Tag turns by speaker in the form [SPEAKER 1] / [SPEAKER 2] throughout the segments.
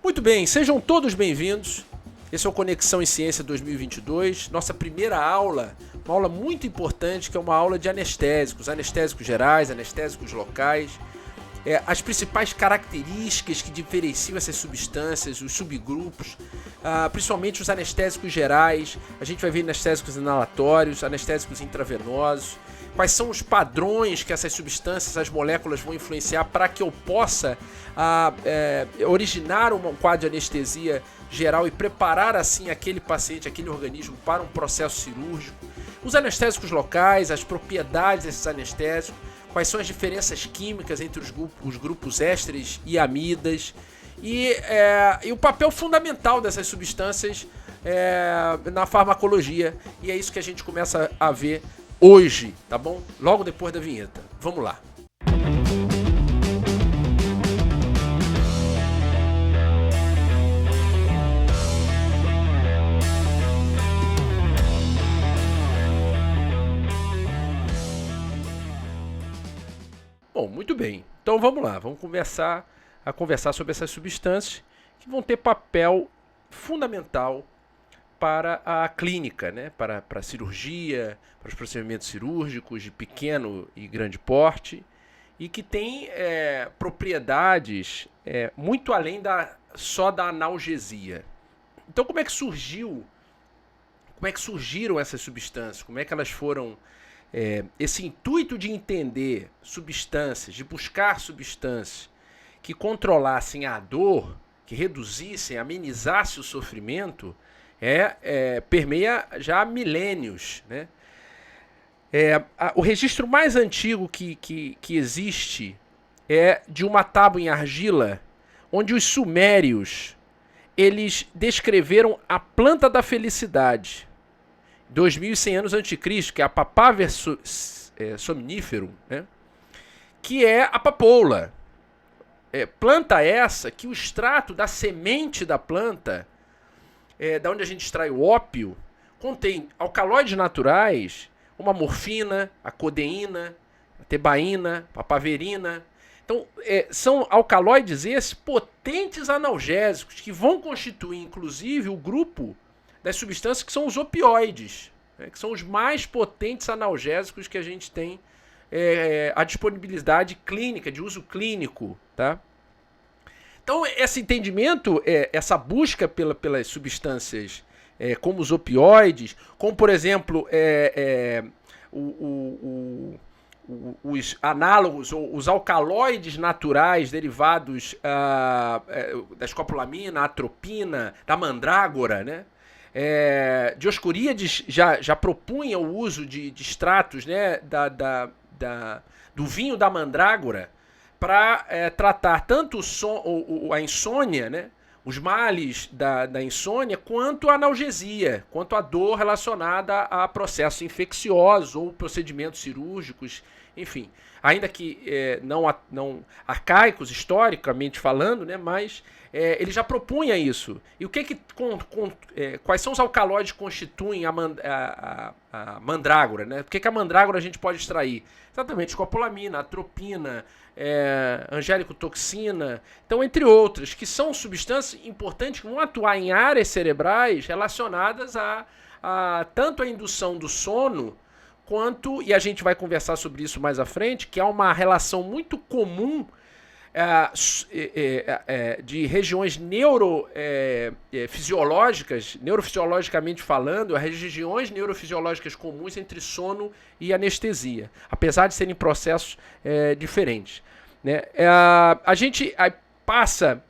[SPEAKER 1] Muito bem, sejam todos bem-vindos. Esse é o Conexão em Ciência 2022, nossa primeira aula, uma aula muito importante, que é uma aula de anestésicos gerais, anestésicos locais, as principais características que diferenciam essas substâncias, os subgrupos, principalmente os anestésicos gerais. A gente vai ver anestésicos inalatórios, anestésicos intravenosos, quais são os padrões que essas substâncias, as moléculas vão influenciar para que eu possa originar um quadro de anestesia geral e preparar assim aquele paciente, aquele organismo para um processo cirúrgico. Os anestésicos locais, as propriedades desses anestésicos, quais são as diferenças químicas entre os grupos ésteres e amidas e o papel fundamental dessas substâncias na farmacologia. E é isso que a gente começa a ver hoje, tá bom? Logo depois da vinheta. Vamos lá. Bom, muito bem. Então vamos lá, vamos conversar sobre essas substâncias que vão ter papel fundamental para a clínica, né? Para a cirurgia, para os procedimentos cirúrgicos de pequeno e grande porte, e que tem propriedades muito além só da analgesia. Então como é que surgiram essas substâncias? Como é que elas foram... esse intuito de entender substâncias, de buscar substâncias que controlassem a dor, que reduzissem, amenizassem o sofrimento, permeia já há milênios, né? O registro mais antigo que existe é de uma tábua em argila, onde os sumérios eles descreveram a planta da felicidade. 2100 anos antes de Cristo, que é a Papaver somniferum, né? Que é a papoula. Planta essa que o extrato da semente da planta, da onde a gente extrai o ópio, contém alcaloides naturais, como a morfina, a codeína, a tebaína, a papaverina. Então, são alcaloides esses potentes analgésicos que vão constituir, inclusive, o grupo das substâncias que são os opioides, né, que são os mais potentes analgésicos que a gente tem a disponibilidade clínica, de uso clínico, tá? Então, esse entendimento, essa busca pelas substâncias como os opioides, como, por exemplo, os análogos, ou os alcaloides naturais derivados da escopolamina, atropina, da mandrágora, né? Dioscoríades já propunha o uso de extratos, né, do vinho da mandrágora para tratar tanto a insônia, né, os males da insônia, quanto a analgesia, quanto a dor relacionada a processos infecciosos ou procedimentos cirúrgicos, enfim. Ainda que não arcaicos, historicamente falando, né, mas ele já propunha isso. E quais são os alcaloides que constituem a mandrágora? Né? O que a mandrágora a gente pode extrair? Exatamente, escopolamina, atropina, angélico-toxina, então, entre outras, que são substâncias importantes que vão atuar em áreas cerebrais relacionadas tanto a indução do sono, quanto, e a gente vai conversar sobre isso mais à frente, que há uma relação muito comum de regiões neurofisiologicamente falando, as regiões neurofisiológicas comuns entre sono e anestesia, apesar de serem processos diferentes, né? A gente passa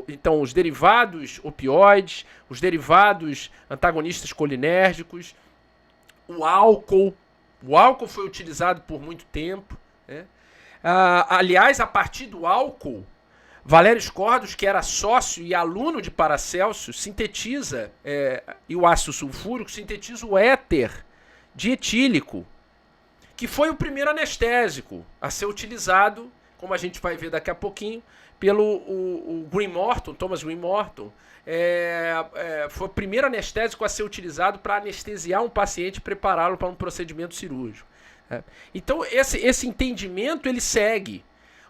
[SPEAKER 1] então, os derivados opioides, os derivados antagonistas colinérgicos, o álcool foi utilizado por muito tempo, né? Aliás, a partir do álcool, Valério Scordos, que era sócio e aluno de Paracelso, sintetiza, e o ácido sulfúrico sintetiza o éter dietílico, que foi o primeiro anestésico a ser utilizado, como a gente vai ver daqui a pouquinho, pelo Thomas Green Morton. Foi o primeiro anestésico a ser utilizado para anestesiar um paciente e prepará-lo para um procedimento cirúrgico. Então, esse entendimento ele segue.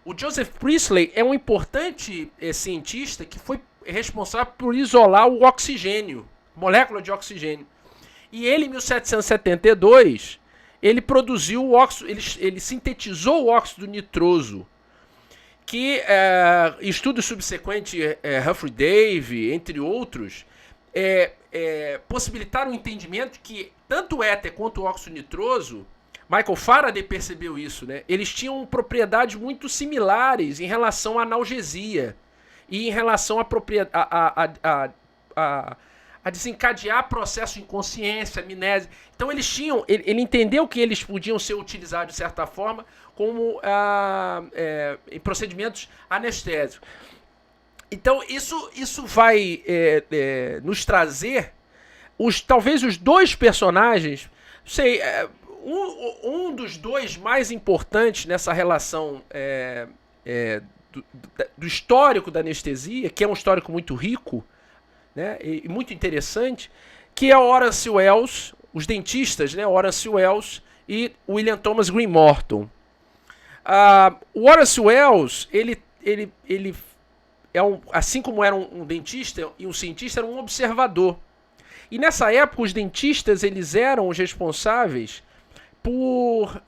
[SPEAKER 1] O Joseph Priestley é um importante cientista que foi responsável por isolar o oxigênio, molécula de oxigênio. E ele, em 1772, ele produziu o óxido, ele sintetizou o óxido nitroso, que estudos subsequentes, Humphrey Davy, entre outros, possibilitaram o entendimento que tanto o éter quanto o óxido nitroso, Michael Faraday percebeu isso, né? Eles tinham propriedades muito similares em relação à analgesia e em relação a desencadear processo de inconsciência, amnésia. Então ele entendeu que eles podiam ser utilizados de certa forma como em procedimentos anestésicos. Então isso vai nos trazer talvez os dois personagens, não sei, um dos dois mais importantes nessa relação do histórico da anestesia, que é um histórico muito rico, né, e muito interessante, que é Horace Wells, os dentistas, né, Horace Wells e William Thomas Green Morton. O Horace Wells, ele assim como era um dentista e um cientista, era um observador. E nessa época os dentistas eles eram os responsáveis por,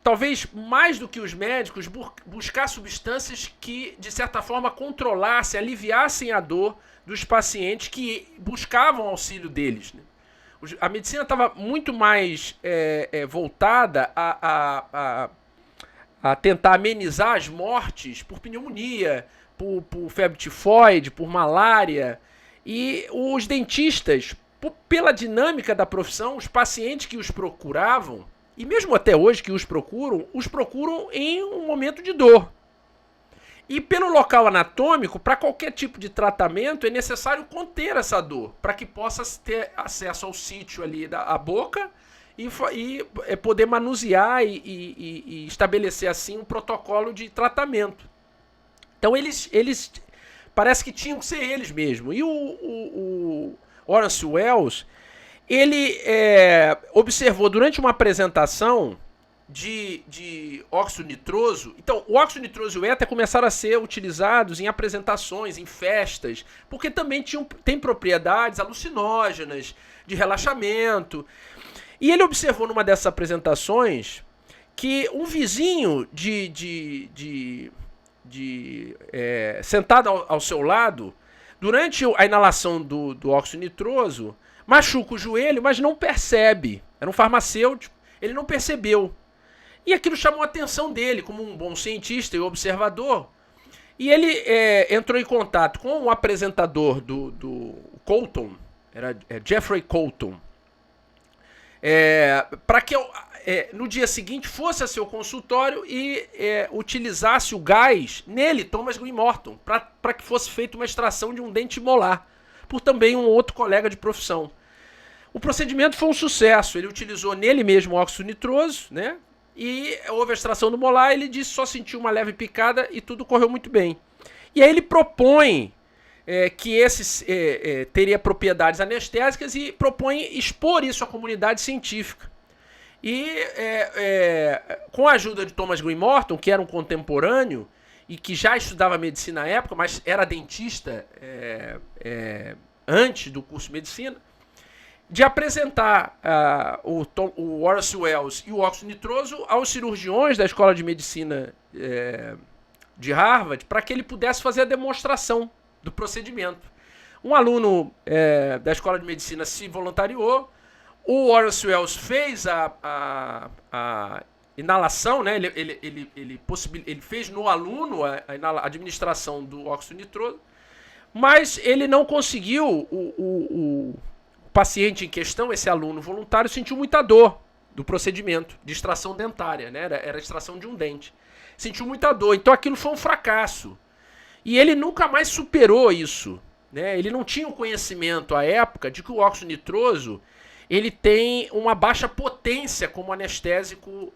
[SPEAKER 1] talvez mais do que os médicos, buscar substâncias que, de certa forma, controlassem, aliviassem a dor dos pacientes que buscavam auxílio deles, né? A medicina estava muito mais voltada a tentar amenizar as mortes por pneumonia, por febre tifoide, por malária. E os dentistas, pela dinâmica da profissão, os pacientes que os procuravam, e mesmo até hoje que os procuram em um momento de dor. E pelo local anatômico, para qualquer tipo de tratamento, é necessário conter essa dor, para que possa ter acesso ao sítio ali da boca e poder manusear e estabelecer assim um protocolo de tratamento. Então eles parece que tinham que ser eles mesmo. E o Horace Wells, ele observou durante uma apresentação de óxido nitroso. Então, o óxido nitroso e o éter começaram a ser utilizados em apresentações, em festas, porque também tem propriedades alucinógenas, de relaxamento. E ele observou numa dessas apresentações que um vizinho sentado ao seu lado, durante a inalação do óxido nitroso, machuca o joelho, mas não percebe. Era um farmacêutico, ele não percebeu. E aquilo chamou a atenção dele, como um bom cientista e observador. E ele entrou em contato com o apresentador do Colton, era Jeffrey Colton, para que no dia seguinte fosse a seu consultório e utilizasse o gás nele, Thomas Green Morton, para que fosse feita uma extração de um dente molar, por também um outro colega de profissão. O procedimento foi um sucesso, ele utilizou nele mesmo óxido nitroso, né? E houve a extração do molar, ele disse que só sentiu uma leve picada e tudo correu muito bem. E aí ele propõe que esses teria propriedades anestésicas e propõe expor isso à comunidade científica. E com a ajuda de Thomas Green Morton, que era um contemporâneo e que já estudava medicina na época, mas era dentista antes do curso de medicina, de apresentar o Horace Wells e o óxido nitroso aos cirurgiões da Escola de Medicina de Harvard, para que ele pudesse fazer a demonstração do procedimento. Um aluno da Escola de Medicina se voluntariou, o Horace Wells fez a inalação, né? Ele fez no aluno a administração do óxido nitroso, mas ele não conseguiu. O paciente em questão, esse aluno voluntário, sentiu muita dor do procedimento de extração dentária, né? Era a extração de um dente. Sentiu muita dor, então aquilo foi um fracasso. E ele nunca mais superou isso, né? Ele não tinha o conhecimento à época de que o óxido nitroso ele tem uma baixa potência como anestésico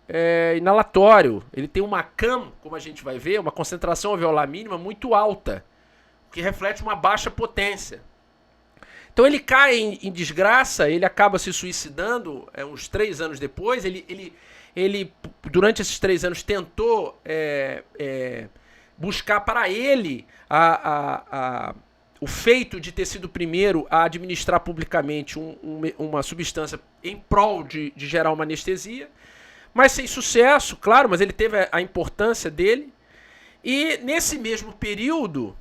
[SPEAKER 1] inalatório. Ele tem uma CAM, como a gente vai ver, uma concentração alveolar mínima muito alta, o que reflete uma baixa potência. Então ele cai em desgraça, ele acaba se suicidando uns 3 anos depois. Ele ele, durante esses 3 anos, tentou buscar para ele o feito de ter sido o primeiro a administrar publicamente uma substância em prol de gerar uma anestesia, mas sem sucesso, claro, mas ele teve a importância dele. E nesse mesmo período,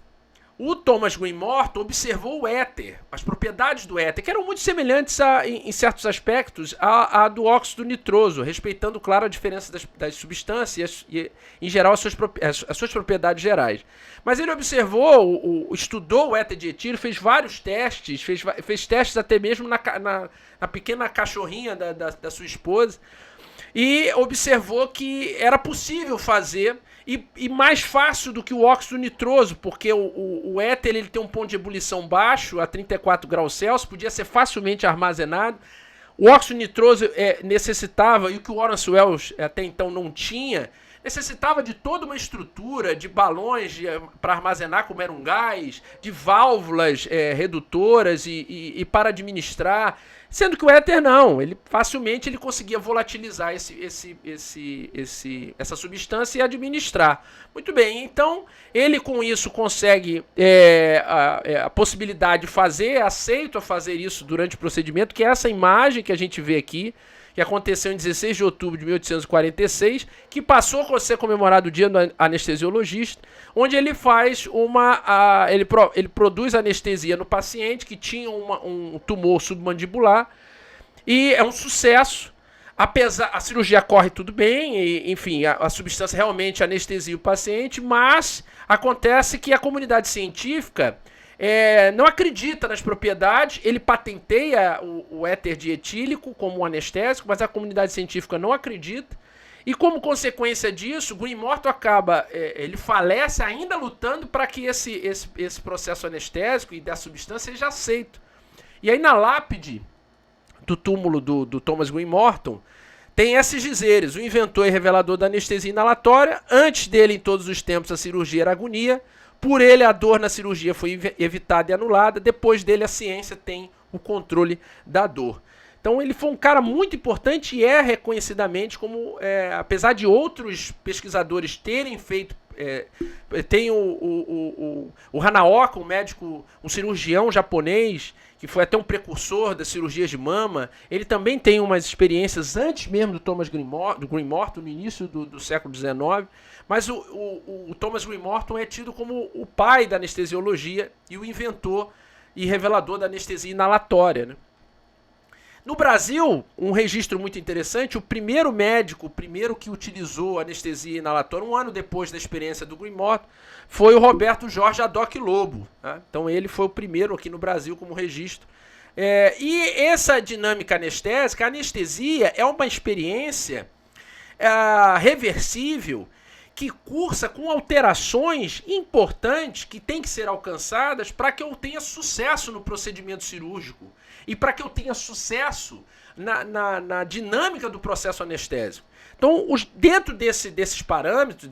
[SPEAKER 1] o Thomas Green Morton observou o éter, as propriedades do éter, que eram muito semelhantes em certos aspectos a do óxido nitroso, respeitando, claro, a diferença das substâncias e, em geral, as suas propriedades gerais. Mas ele observou, estudou o éter de etílio, fez vários testes, fez testes até mesmo na pequena cachorrinha da sua esposa, e observou que era possível fazer, e mais fácil do que o óxido nitroso, porque o éter ele tem um ponto de ebulição baixo, a 34 graus Celsius, podia ser facilmente armazenado. O óxido nitroso necessitava, e o que o Horace Wells até então não tinha, necessitava de toda uma estrutura de balões para armazenar, como era um gás, de válvulas redutoras e para administrar, sendo que o éter não, ele facilmente ele conseguia volatilizar essa substância e administrar. Muito bem, então ele com isso consegue a possibilidade de fazer, aceito a fazer isso durante o procedimento, que é essa imagem que a gente vê aqui, que aconteceu em 16 de outubro de 1846, que passou a ser comemorado o dia do anestesiologista, onde ele faz ele produz anestesia no paciente que tinha um tumor submandibular, e é um sucesso. A cirurgia corre tudo bem, e, enfim, a substância realmente anestesia o paciente, mas acontece que a comunidade científica não acredita nas propriedades, ele patenteia o éter dietílico como um anestésico, mas a comunidade científica não acredita, e como consequência disso, Green Morton ele falece ainda lutando para que esse processo anestésico e da substância seja aceito. E aí na lápide do túmulo do Thomas Green Morton, tem esses dizeres: o inventor e revelador da anestesia inalatória, antes dele em todos os tempos a cirurgia era agonia, por ele a dor na cirurgia foi evitada e anulada, depois dele a ciência tem o controle da dor. Então ele foi um cara muito importante e é reconhecidamente como, apesar de outros pesquisadores terem feito, tem o Hanaoka, um médico, um cirurgião japonês, que foi até um precursor das cirurgias de mama, ele também tem umas experiências antes mesmo do Thomas Green Morton, no início do século XIX, mas o Thomas Green Morton é tido como o pai da anestesiologia e o inventor e revelador da anestesia inalatória, né? No Brasil, um registro muito interessante, o primeiro que utilizou anestesia inalatória, um ano depois da experiência do Green Morton, foi o Roberto Jorge Adoc Lobo, né? Então ele foi o primeiro aqui no Brasil como registro. E essa dinâmica anestésica, a anestesia é uma experiência reversível, que cursa com alterações importantes que têm que ser alcançadas para que eu tenha sucesso no procedimento cirúrgico e para que eu tenha sucesso na dinâmica do processo anestésico. Então, dentro desses parâmetros,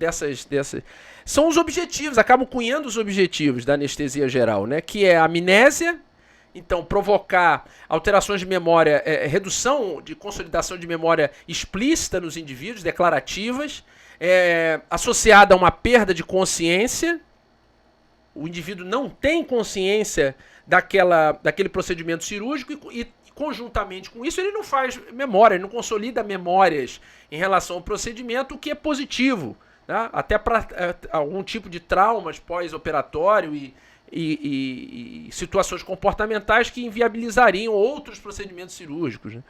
[SPEAKER 1] são os objetivos, acabam cunhando os objetivos da anestesia geral, né? Que é a amnésia, então provocar alterações de memória, redução de consolidação de memória explícita nos indivíduos, declarativas, associada a uma perda de consciência. O indivíduo não tem consciência daquele procedimento cirúrgico e conjuntamente com isso ele não faz memória, ele não consolida memórias em relação ao procedimento, o que é positivo, né? Até para algum tipo de traumas pós-operatório e situações comportamentais que inviabilizariam outros procedimentos cirúrgicos, né?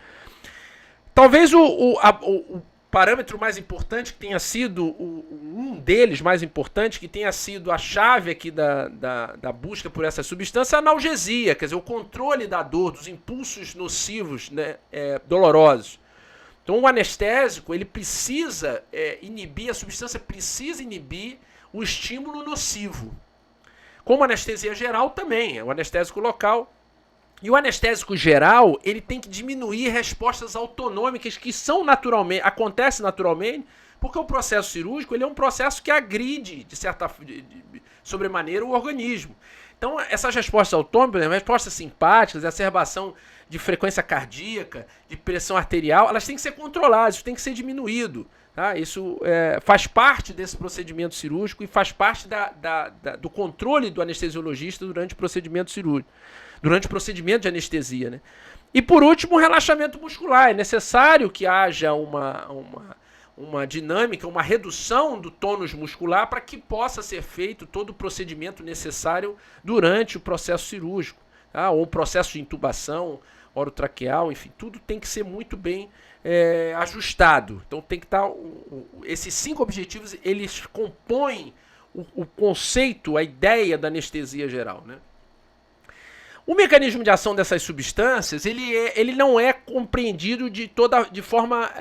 [SPEAKER 1] Talvez o parâmetro mais importante que tenha sido, um deles mais importante, que tenha sido a chave aqui da busca por essa substância, a analgesia, quer dizer, o controle da dor, dos impulsos nocivos, né, dolorosos. Então o anestésico, ele precisa inibir, a substância precisa inibir o estímulo nocivo. Como a anestesia geral também, o anestésico local. E o anestésico geral, ele tem que diminuir respostas autonômicas que acontecem naturalmente Porque o processo cirúrgico ele é um processo que agride, de certa sobremaneira, o organismo. Então, essas respostas autônomas, respostas simpáticas, exacerbação de frequência cardíaca, de pressão arterial, elas têm que ser controladas, isso tem que ser diminuído. Tá? Isso faz parte desse procedimento cirúrgico e faz parte do controle do anestesiologista durante o procedimento cirúrgico, durante o procedimento de anestesia. Né? E por último, o relaxamento muscular. É necessário que haja uma dinâmica, uma redução do tônus muscular para que possa ser feito todo o procedimento necessário durante o processo cirúrgico, tá? Ou o processo de intubação orotraqueal, enfim, tudo tem que ser muito bem ajustado. Então tem que estar... esses 5 objetivos, eles compõem o conceito, a ideia da anestesia geral, né? O mecanismo de ação dessas substâncias, ele não é compreendido de forma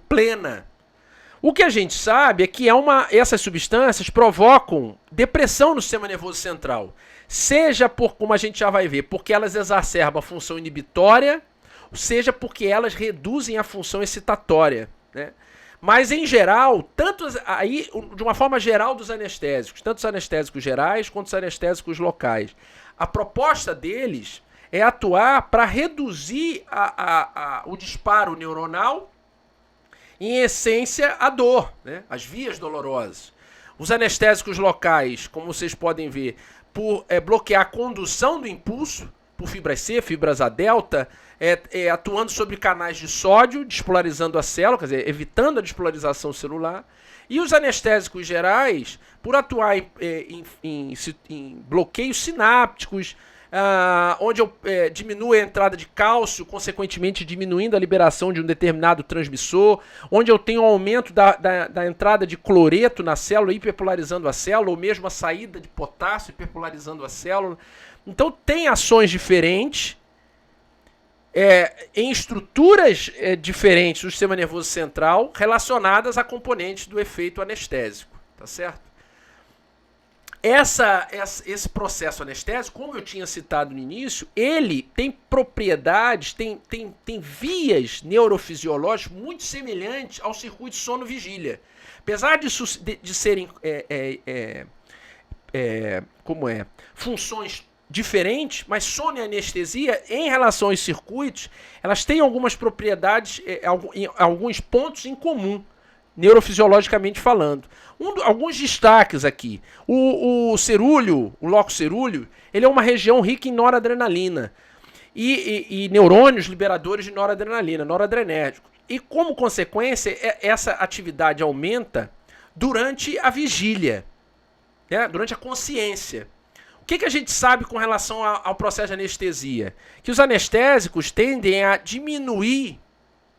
[SPEAKER 1] plena. O que a gente sabe é que essas substâncias provocam depressão no sistema nervoso central. Seja como a gente já vai ver, porque elas exacerbam a função inibitória, seja porque elas reduzem a função excitatória, né? Mas, em geral, de uma forma geral dos anestésicos, tanto os anestésicos gerais quanto os anestésicos locais, a proposta deles é atuar para reduzir o disparo neuronal, em essência, a dor, né? As vias dolorosas. Os anestésicos locais, como vocês podem ver, por bloquear a condução do impulso, por fibras C, fibras A delta, atuando sobre canais de sódio, despolarizando a célula, quer dizer, evitando a despolarização celular. E os anestésicos gerais, por atuar em bloqueios sinápticos, onde eu diminuo a entrada de cálcio, consequentemente diminuindo a liberação de um determinado transmissor, onde eu tenho um aumento da entrada de cloreto na célula, hiperpolarizando a célula, ou mesmo a saída de potássio, hiperpolarizando a célula. Então tem ações diferentes, em estruturas diferentes do sistema nervoso central, relacionadas a componentes do efeito anestésico, tá certo? Esse processo anestésico, como eu tinha citado no início, ele tem propriedades, tem vias neurofisiológicas muito semelhantes ao circuito sono-vigília. Apesar de serem funções diferentes, mas sono e anestesia, em relação aos circuitos, elas têm algumas propriedades, alguns pontos em comum, neurofisiologicamente falando. Alguns destaques aqui. O cerúleo, o lóculo cerúleo, ele é uma região rica em noradrenalina e neurônios liberadores de noradrenalina, noradrenérgicos. E como consequência, essa atividade aumenta durante a vigília, né? Durante a consciência. O que a gente sabe com relação ao processo de anestesia? Que os anestésicos tendem a diminuir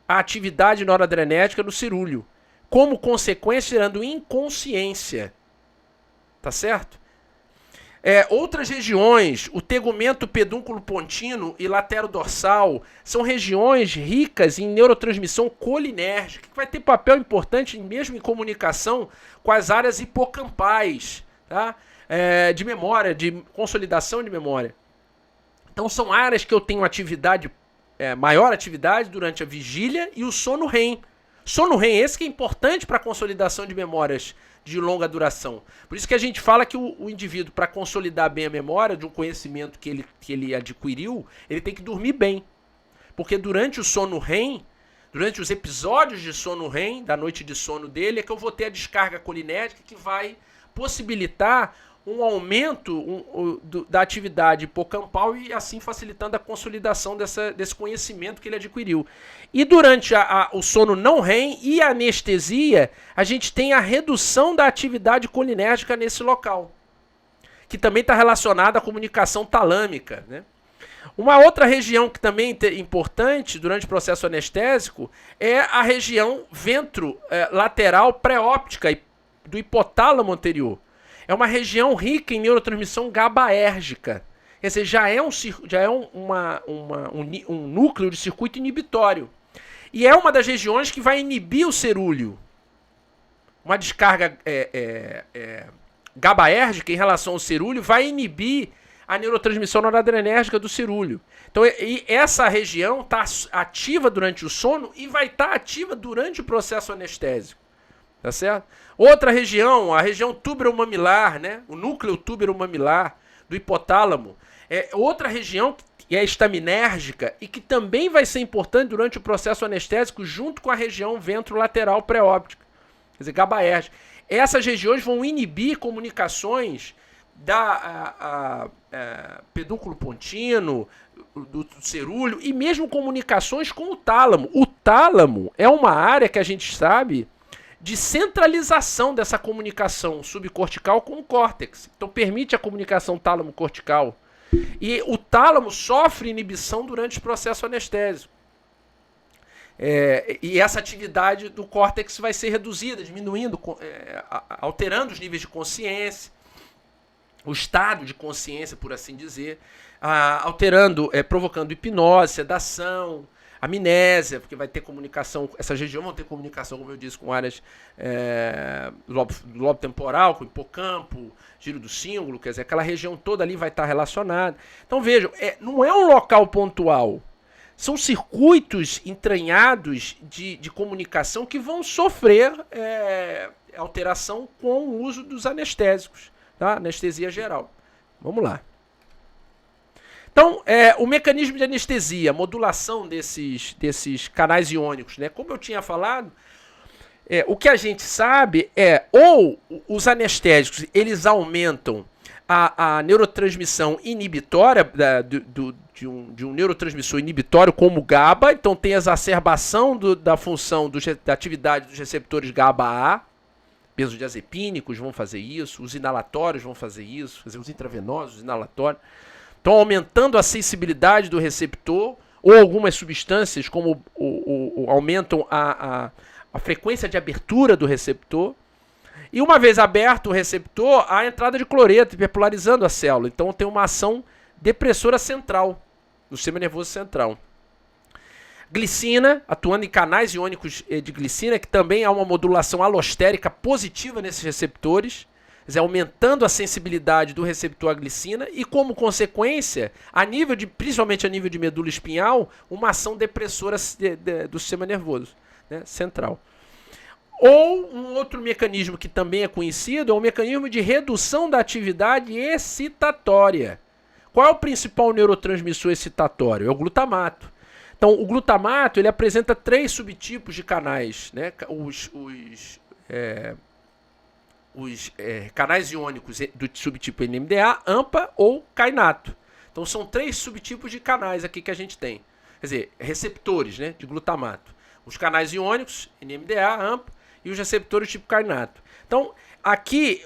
[SPEAKER 1] a atividade noradrenérgica no cerúleo, como consequência, gerando inconsciência. Tá certo? Outras regiões, o tegumento pedúnculo pontino e laterodorsal, são regiões ricas em neurotransmissão colinérgica, que vai ter papel importante mesmo em comunicação com as áreas hipocampais, tá? De memória, de consolidação de memória. Então são áreas que eu tenho maior atividade durante a vigília e o sono REM. Sono REM, esse que é importante para a consolidação de memórias de longa duração. Por isso que a gente fala que o indivíduo, para consolidar bem a memória de um conhecimento que ele adquiriu, ele tem que dormir bem. Porque durante o sono REM, durante os episódios de sono REM, da noite de sono dele, é que eu vou ter a descarga colinérgica que vai possibilitar um aumento da atividade hipocampal e assim facilitando a consolidação desse conhecimento que ele adquiriu. E durante o sono não REM e a anestesia, a gente tem a redução da atividade colinérgica nesse local, que também está relacionada à comunicação talâmica, né? Uma outra região que também é importante durante o processo anestésico é a região ventro-lateral pré-óptica do hipotálamo anterior. É uma região rica em neurotransmissão GABAérgica. Quer dizer, já é um núcleo de circuito inibitório. E é uma das regiões que vai inibir o cerúleo. Uma descarga GABAérgica em relação ao cerúleo vai inibir a neurotransmissão noradrenérgica do cerúleo. Então, essa região está ativa durante o sono e vai estar ativa durante o processo anestésico. tá certo? Outra região, a região túbero-mamilar, né? O núcleo túbero-mamilar do hipotálamo, é outra região que é estaminérgica e que também vai ser importante durante o processo anestésico junto com a região ventrolateral pré-óptica, quer dizer, GABAérgica. Essas regiões vão inibir comunicações da pedúnculo pontino, do cerúleo e mesmo comunicações com o tálamo. O tálamo é uma área que a gente sabe de centralização dessa comunicação subcortical com o córtex. Então permite a comunicação tálamo-cortical. E o tálamo sofre inibição durante o processo anestésico. E essa atividade do córtex vai ser reduzida, diminuindo, alterando os níveis de consciência, o estado de consciência, por assim dizer, alterando, provocando hipnose, sedação, amnésia, porque vai ter comunicação, essas regiões vão ter comunicação, como eu disse, com áreas do lobo temporal, com o hipocampo, giro do cíngulo, quer dizer, aquela região toda ali vai estar relacionada. Então vejam, não é um local pontual, são circuitos entranhados de comunicação que vão sofrer alteração com o uso dos anestésicos, tá? Anestesia geral. Vamos lá. Então, o mecanismo de anestesia, modulação desses canais iônicos, né? Como eu tinha falado, o que a gente sabe ou os anestésicos eles aumentam a neurotransmissão inibitória de um neurotransmissor inibitório como o GABA, então tem exacerbação da função da atividade dos receptores GABA-A, benzodiazepínicos vão fazer isso, os inalatórios vão fazer isso, quer dizer, os intravenosos, os inalatórios. Então, aumentando a sensibilidade do receptor, ou algumas substâncias como aumentam a frequência de abertura do receptor. E uma vez aberto o receptor, a entrada de cloreto, hiperpolarizando a célula. Então, tem uma ação depressora central, no sistema nervoso central. Glicina, atuando em canais iônicos de glicina, que também há uma modulação alostérica positiva nesses receptores, quer dizer, aumentando a sensibilidade do receptor à glicina e, como consequência, principalmente a nível de medula espinhal, uma ação depressora do sistema nervoso, né, central. Ou um outro mecanismo que também é conhecido é o mecanismo de redução da atividade excitatória. Qual é o principal neurotransmissor excitatório? É o glutamato. Então, o glutamato ele apresenta 3 subtipos de canais, né? Os canais iônicos do subtipo NMDA, AMPA ou kainato. Então são 3 subtipos de canais aqui que a gente tem. Quer dizer, receptores, né, de glutamato. Os canais iônicos, NMDA, AMPA, e os receptores tipo kainato. Então, aqui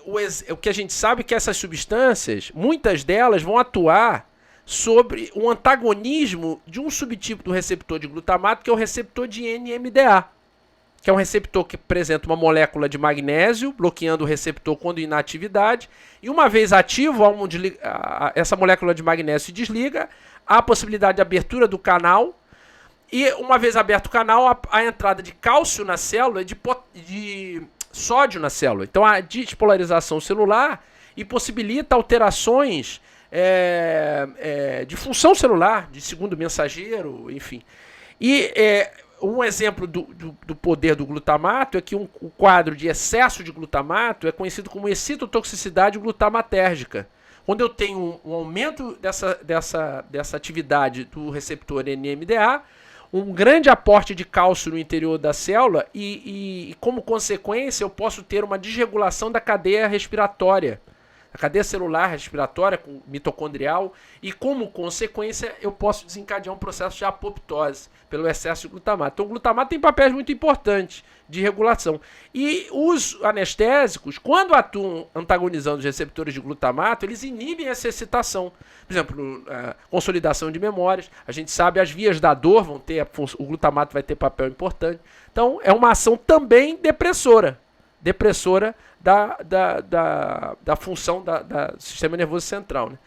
[SPEAKER 1] o que a gente sabe é que essas substâncias, muitas delas vão atuar sobre o antagonismo de um subtipo do receptor de glutamato, que é o receptor de NMDA. Que é um receptor que apresenta uma molécula de magnésio, bloqueando o receptor quando em inatividade, e uma vez ativo, essa molécula de magnésio se desliga, há a possibilidade de abertura do canal, e uma vez aberto o canal, a entrada de cálcio na célula e de sódio na célula. Então a despolarização celular e possibilita alterações de função celular, de segundo mensageiro, enfim. E um exemplo do poder do glutamato é que o quadro de excesso de glutamato é conhecido como excitotoxicidade glutamatérgica. Quando eu tenho um aumento dessa atividade do receptor NMDA, um grande aporte de cálcio no interior da célula e como consequência, eu posso ter uma desregulação da cadeia respiratória, a cadeia celular respiratória, mitocondrial, e como consequência eu posso desencadear um processo de apoptose pelo excesso de glutamato. Então o glutamato tem papéis muito importantes de regulação. E os anestésicos, quando atuam antagonizando os receptores de glutamato, eles inibem essa excitação. Por exemplo, a consolidação de memórias, a gente sabe as vias da dor vão ter, o glutamato vai ter papel importante. Então é uma ação também depressora da função do sistema nervoso central, né?